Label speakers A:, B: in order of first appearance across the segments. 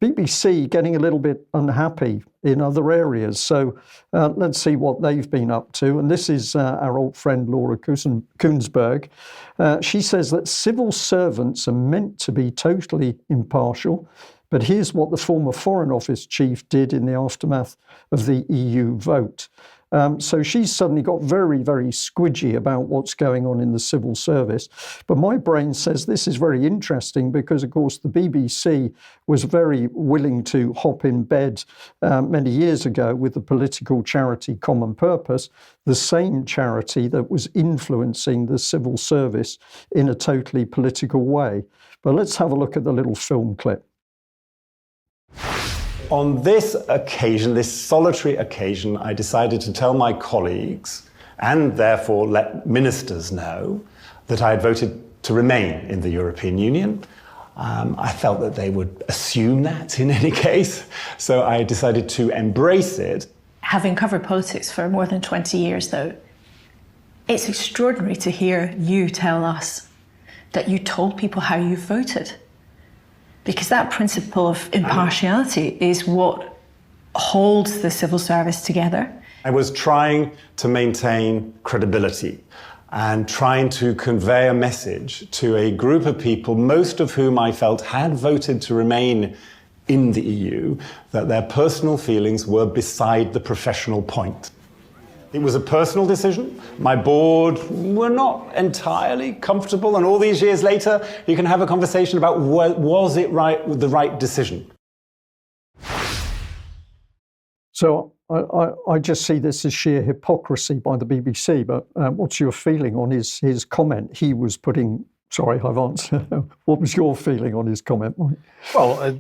A: BBC getting a little bit unhappy in other areas. So let's see what they've been up to. And this is our old friend Laura Kunsberg. She says that civil servants are meant to be totally impartial. But here's what the former Foreign Office chief did in the aftermath of the EU vote. So she's suddenly got very, very squidgy about what's going on in the civil service. But my brain says this is very interesting because, of course, the BBC was very willing to hop in bed many years ago with the political charity Common Purpose, the same charity that was influencing the civil service in a totally political way. But let's have a look at the little film clip.
B: On this occasion, this solitary occasion, I decided to tell my colleagues, and therefore let ministers know, that I had voted to remain in the European Union. I felt that they would assume that in any case, so I decided to embrace it.
C: Having covered politics for more than 20 years, though, it's extraordinary to hear you tell us that you told people how you voted. Because that principle of impartiality is what holds the civil service together.
B: I was trying to maintain credibility and trying to convey a message to a group of people, most of whom I felt had voted to remain in the EU, that their personal feelings were beside the professional point. It was a personal decision. My board were not entirely comfortable, and all these years later, you can have a conversation about was it the right decision.
A: So I just see this as sheer hypocrisy by the BBC, but what's your feeling on his comment? He was putting, sorry, I've answered. What was your feeling on his comment, Mike?
D: Well,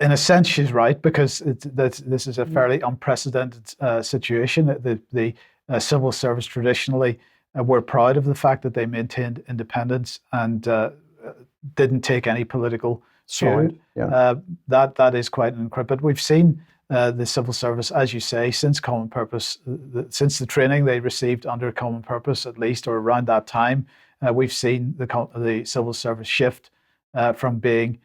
D: in a sense, she's right, because this is a fairly unprecedented situation. The civil service traditionally were proud of the fact that they maintained independence and didn't take any political side. Yeah. That is quite incredible. We've seen the civil service, as you say, since Common Purpose, since the training they received under Common Purpose, at least, or around that time, we've seen the civil service shift from being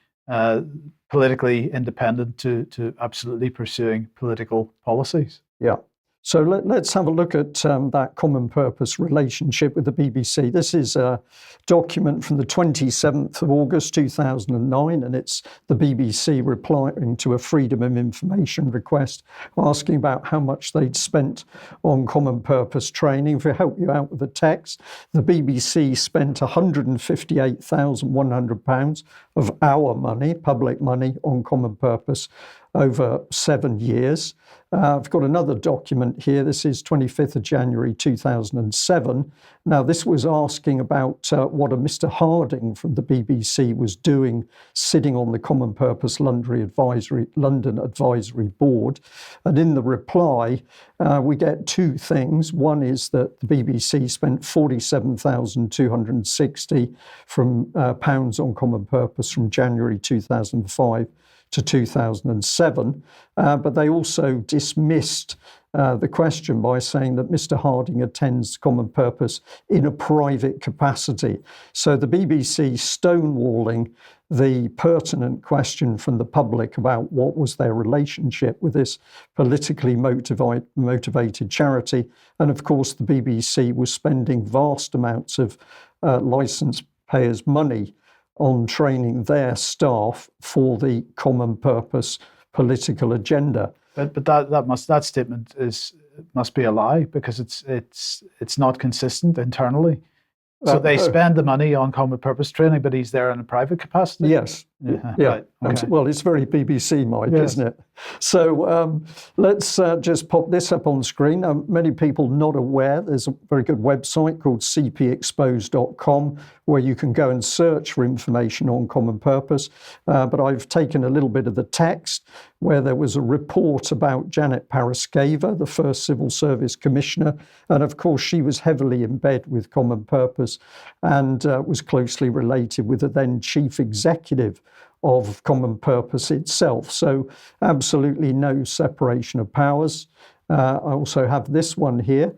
D: politically independent to absolutely pursuing political policies.
A: Yeah. So let's have a look at that Common Purpose relationship with the BBC. This is a document from the 27th of August 2009, and it's the BBC replying to a Freedom of Information request asking about how much they'd spent on Common Purpose training. If I help you out with the text, the BBC spent £158,100 of our money, public money, on Common Purpose over 7 years. I've got another document here. This is 25th of January 2007. Now, this was asking about what a Mr. Harding from the BBC was doing, sitting on the Common Purpose London Advisory Board. And in the reply, we get two things. One is that the BBC spent £47,260 pounds on Common Purpose from January 2005 to 2007, but they also dismissed the question by saying that Mr. Harding attends Common Purpose in a private capacity. So the BBC stonewalling the pertinent question from the public about what was their relationship with this politically motivated charity. And of course, the BBC was spending vast amounts of licence payers' money on training their staff for the Common Purpose political agenda.
D: But that statement must be a lie, because it's not consistent internally. So they spend the money on Common Purpose training, but he's there in a private capacity?
A: Yes. Yeah.
D: Right. Okay.
A: Well, it's very BBC, Mike, yes, isn't it? So let's just pop this up on the screen. Many people not aware, there's a very good website called cpexposed.com where you can go and search for information on Common Purpose. But I've taken a little bit of the text where there was a report about Janet Paraskeva, the first Civil Service Commissioner. And of course, she was heavily in bed with Common Purpose and was closely related with the then Chief Executive of Common Purpose itself. So absolutely no separation of powers. I also have this one here.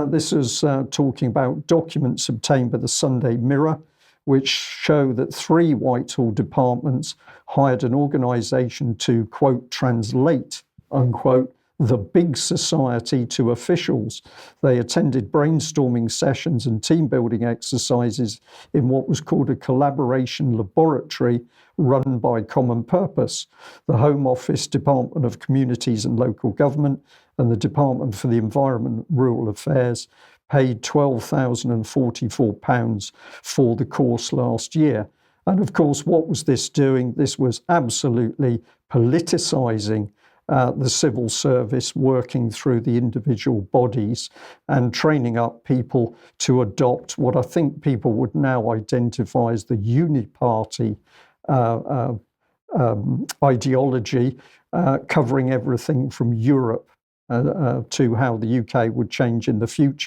A: This is talking about documents obtained by the Sunday Mirror, which show that 3 Whitehall departments hired an organisation to, quote, translate, unquote, the big society to officials. They attended brainstorming sessions and team building exercises in what was called a collaboration laboratory run by Common Purpose, the Home Office, Department of Communities and Local Government, and the Department for the Environment and Rural Affairs paid £12,044 for the course last year. And of course, what was this doing? This was absolutely politicising the civil service, working through the individual bodies and training up people to adopt what I think people would now identify as the uniparty ideology, covering everything from Europe to how the UK would change in the future.